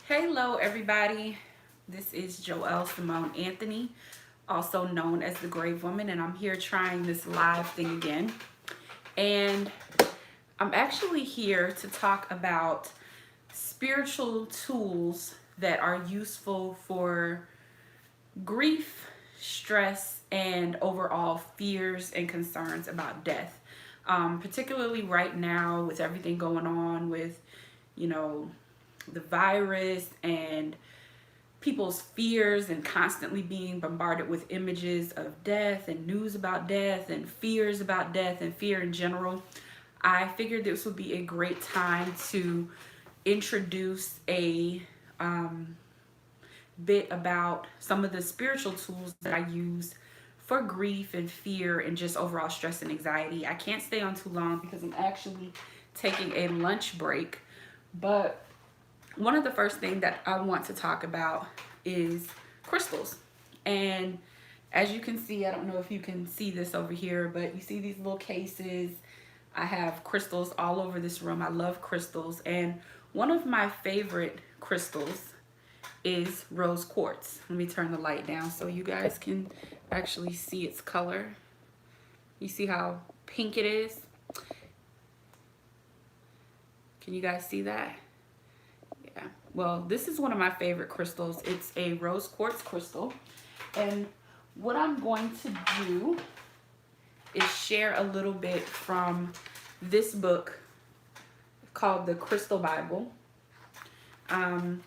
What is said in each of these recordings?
Hello, everybody. This is Joelle Simone Anthony, also known as the Grave Woman, and I'm here trying this live thing again. And I'm actually here to talk about spiritual tools that are useful for grief, stress, and overall fears and concerns about death. Particularly right now, with everything going on with, you know, the virus and people's fears and constantly being bombarded with images of death and news about death and fears about death and fear in general, I figured this would be a great time to introduce a bit about some of the spiritual tools that I use for grief and fear and just overall stress and anxiety. I can't stay on too long because I'm actually taking a lunch break, but one of the first things that I want to talk about is crystals. And as you can see, I don't know if you can see this over here, but you see these little cases. I have crystals all over this room. I love crystals. And one of my favorite crystals is rose quartz. Let me turn the light down so you guys can actually see its color. You see how pink it is? Can you guys see that? Yeah. Well, this is one of my favorite crystals. It's a rose quartz crystal. And what I'm going to do is share a little bit from this book called the Crystal Bible. And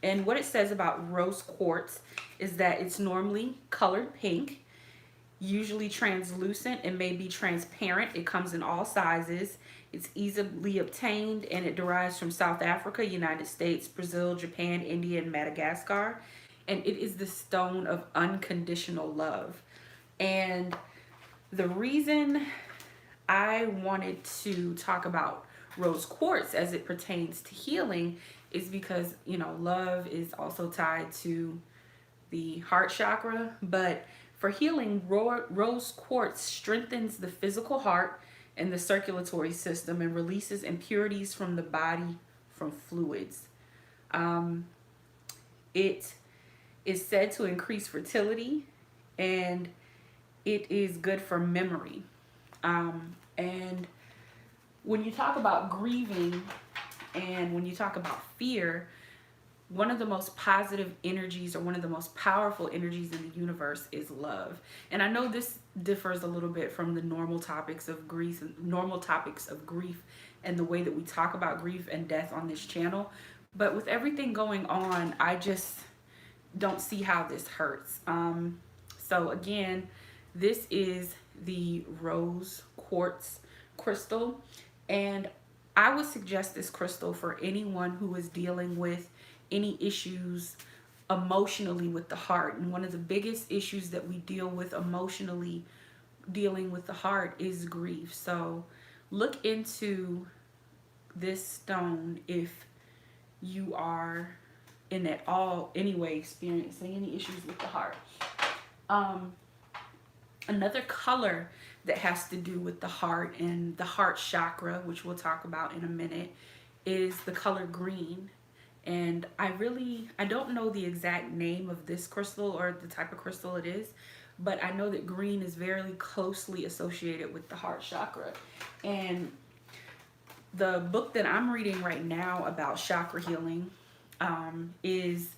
what it says about rose quartz is that it's normally colored pink, usually translucent and may be transparent. It comes in all sizes. It's easily obtained and it derives from South Africa, United States, Brazil, Japan, India, and Madagascar. And it is the stone of unconditional love. And the reason I wanted to talk about rose quartz as it pertains to healing is because, love is also tied to the heart chakra. But for healing, rose quartz strengthens the physical heart and the circulatory system and releases impurities from the body from fluids. It is said to increase fertility, and it is good for memory. And when you talk about grieving and when you talk about fear, one of the most positive energies or one of the most powerful energies in the universe is love. And I know this differs a little bit from the normal topics of grief and the way that we talk about grief and death on this channel. But with everything going on, I just don't see how this hurts. So again, this is the rose quartz crystal, and I would suggest this crystal for anyone who is dealing with any issues emotionally with the heart. And one of the biggest issues that we deal with emotionally dealing with the heart is grief. So look into this stone if you are in at all anyway experiencing any issues with the heart. Another color that has to do with the heart and the heart chakra, which we'll talk about in a minute, is the color green. And I don't know the exact name of this crystal or the type of crystal it is, but I know that green is very closely associated with the heart chakra. And the book that I'm reading right now about chakra healing is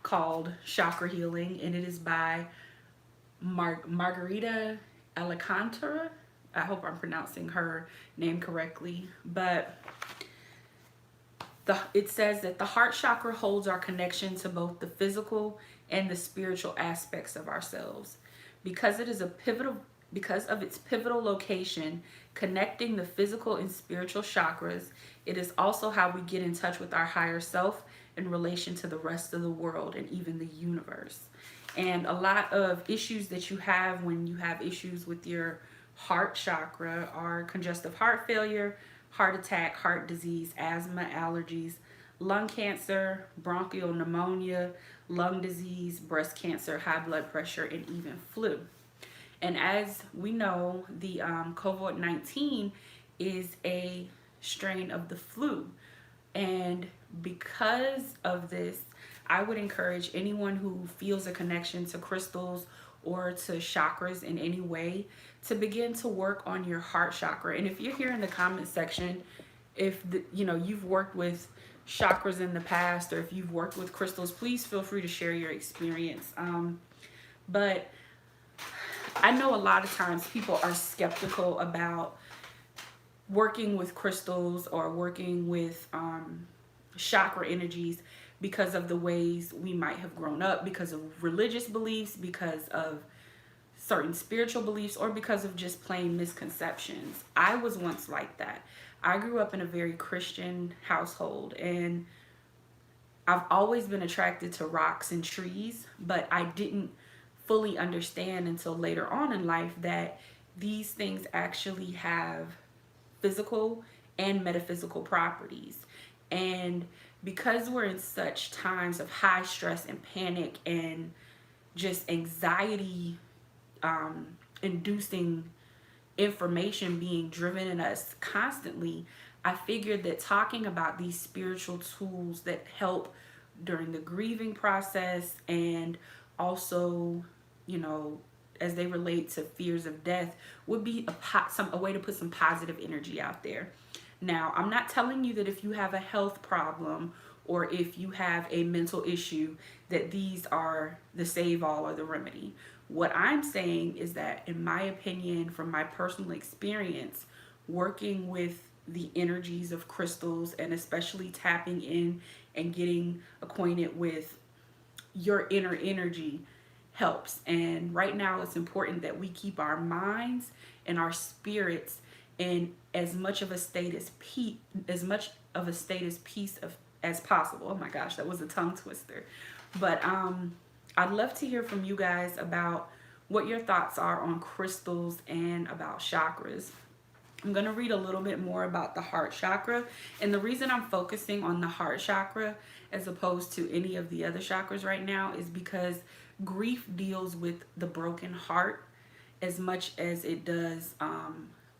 called Chakra Healing, and it is by Margarita Alcantara. I hope I'm pronouncing her name correctly, but it says that the heart chakra holds our connection to both the physical and the spiritual aspects of ourselves. Because of its pivotal location, connecting the physical and spiritual chakras, it is also how we get in touch with our higher self in relation to the rest of the world and even the universe. And a lot of issues that you have when you have issues with your heart chakra are congestive heart failure, heart attack, heart disease, asthma, allergies, lung cancer, bronchial pneumonia, lung disease, breast cancer, high blood pressure, and even flu. And as we know, the COVID-19 is a strain of the flu. And because of this, I would encourage anyone who feels a connection to crystals or to chakras in any way to begin to work on your heart chakra. And if you're here in the comment section, if you've worked with chakras in the past, or if you've worked with crystals, please feel free to share your experience. But I know a lot of times people are skeptical about working with crystals or working with chakra energies because of the ways we might have grown up, because of religious beliefs, because of certain spiritual beliefs, or because of just plain misconceptions. I was once like that. I grew up in a very Christian household, and I've always been attracted to rocks and trees, but I didn't fully understand until later on in life that these things actually have physical and metaphysical properties. And because we're in such times of high stress and panic and just anxiety inducing information being driven in us constantly, I figured that talking about these spiritual tools that help during the grieving process, and also, as they relate to fears of death, would be a way to put some positive energy out there. Now, I'm not telling you that if you have a health problem or if you have a mental issue that these are the save all or the remedy. What I'm saying is that, in my opinion, from my personal experience, working with the energies of crystals, and especially tapping in and getting acquainted with your inner energy, helps. And right now it's important that we keep our minds and our spirits in as much of a state as peace as possible. Oh my gosh, that was a tongue twister. But I'd love to hear from you guys about what your thoughts are on crystals and about chakras. I'm going to read a little bit more about the heart chakra. And the reason I'm focusing on the heart chakra as opposed to any of the other chakras right now is because grief deals with the broken heart as much as it does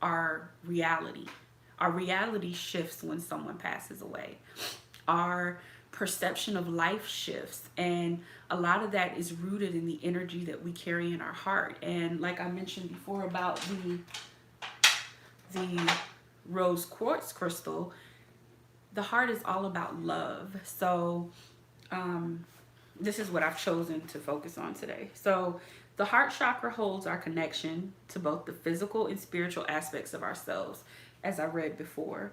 our reality. Our reality shifts when someone passes away. Our perception of life shifts, and a lot of that is rooted in the energy that we carry in our heart. And like I mentioned before about the rose quartz crystal, the heart is all about love. So this is what I've chosen to focus on today. So the heart chakra holds our connection to both the physical and spiritual aspects of ourselves, as I read before.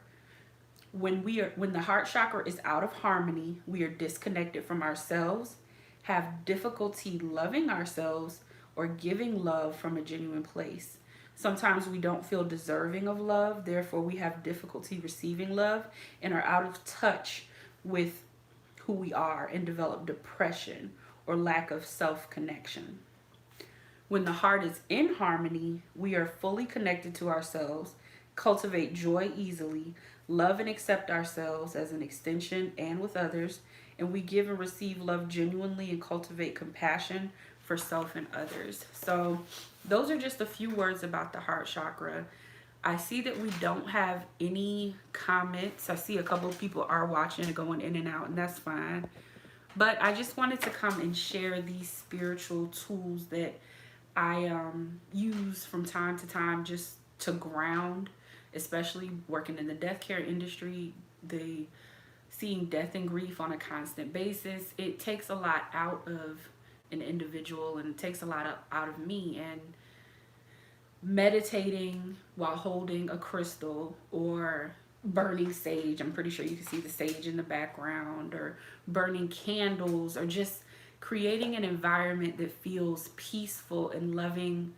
When the heart chakra is out of harmony, we are disconnected from ourselves, have difficulty loving ourselves, or giving love from a genuine place. Sometimes we don't feel deserving of love, therefore we have difficulty receiving love and are out of touch with who we are and develop depression or lack of self-connection. When the heart is in harmony, we are fully connected to ourselves, cultivate joy easily, love and accept ourselves as an extension and with others, and we give and receive love genuinely and cultivate compassion for self and others. So those are just a few words about the heart chakra. I see that we don't have any comments. I see a couple of people are watching and going in and out, and that's fine. But I just wanted to come and share these spiritual tools that I use from time to time just to ground, especially working in the death care industry, seeing death and grief on a constant basis. It takes a lot out of an individual, and it takes a lot out of me. And meditating while holding a crystal or burning sage, I'm pretty sure you can see the sage in the background, or burning candles, or just creating an environment that feels peaceful and loving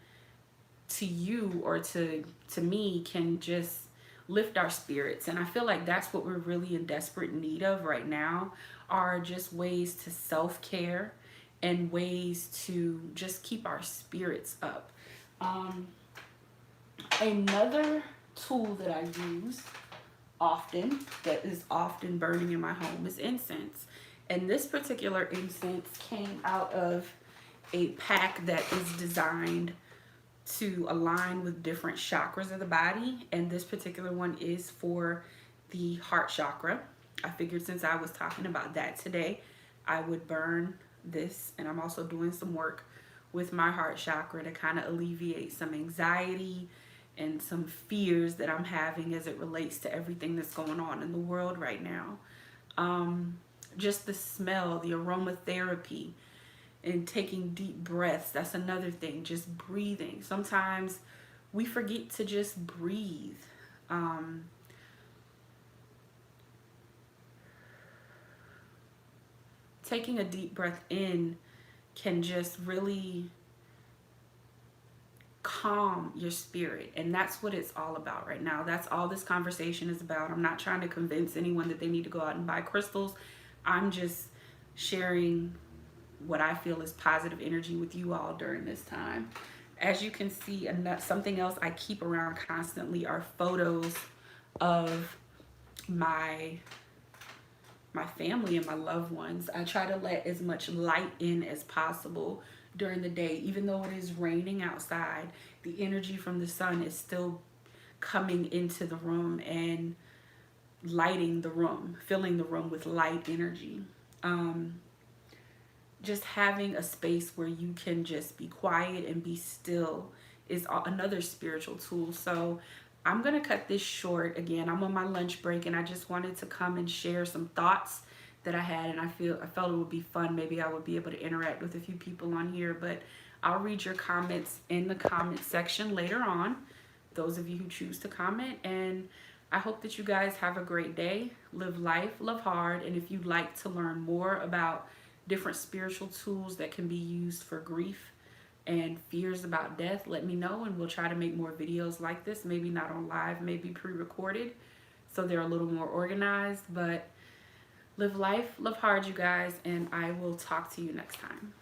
to you or to me can just lift our spirits. And I feel like that's what we're really in desperate need of right now, are just ways to self-care and ways to just keep our spirits up. Another tool that I use often, that is often burning in my home, is incense. And this particular incense came out of a pack that is designed to align with different chakras of the body. And this particular one is for the heart chakra. I figured since I was talking about that today, I would burn this. And I'm also doing some work with my heart chakra to kind of alleviate some anxiety and some fears that I'm having as it relates to everything that's going on in the world right now. Just the smell, the aromatherapy, and taking deep breaths. That's another thing, just breathing. Sometimes we forget to just breathe. Taking a deep breath in can just really calm your spirit, and that's what it's all about right now. That's all this conversation is about. I'm not trying to convince anyone that they need to go out and buy crystals. I'm just sharing what I feel is positive energy with you all during this time. As you can see, something else I keep around constantly are photos of my family and my loved ones. I try to let as much light in as possible during the day. Even though it is raining outside, the energy from the sun is still coming into the room and lighting the room, filling the room with light energy. Just having a space where you can just be quiet and be still is another spiritual tool. So I'm going to cut this short. Again, I'm on my lunch break, and I just wanted to come and share some thoughts that I had, and I felt it would be fun. Maybe I would be able to interact with a few people on here, but I'll read your comments in the comment section later on, those of you who choose to comment. And I hope that you guys have a great day. Live life, love hard. And if you'd like to learn more about different spiritual tools that can be used for grief and fears about death, let me know, and we'll try to make more videos like this. Maybe not on live, maybe pre-recorded, so they're a little more organized. But live life, love hard, you guys, and I will talk to you next time.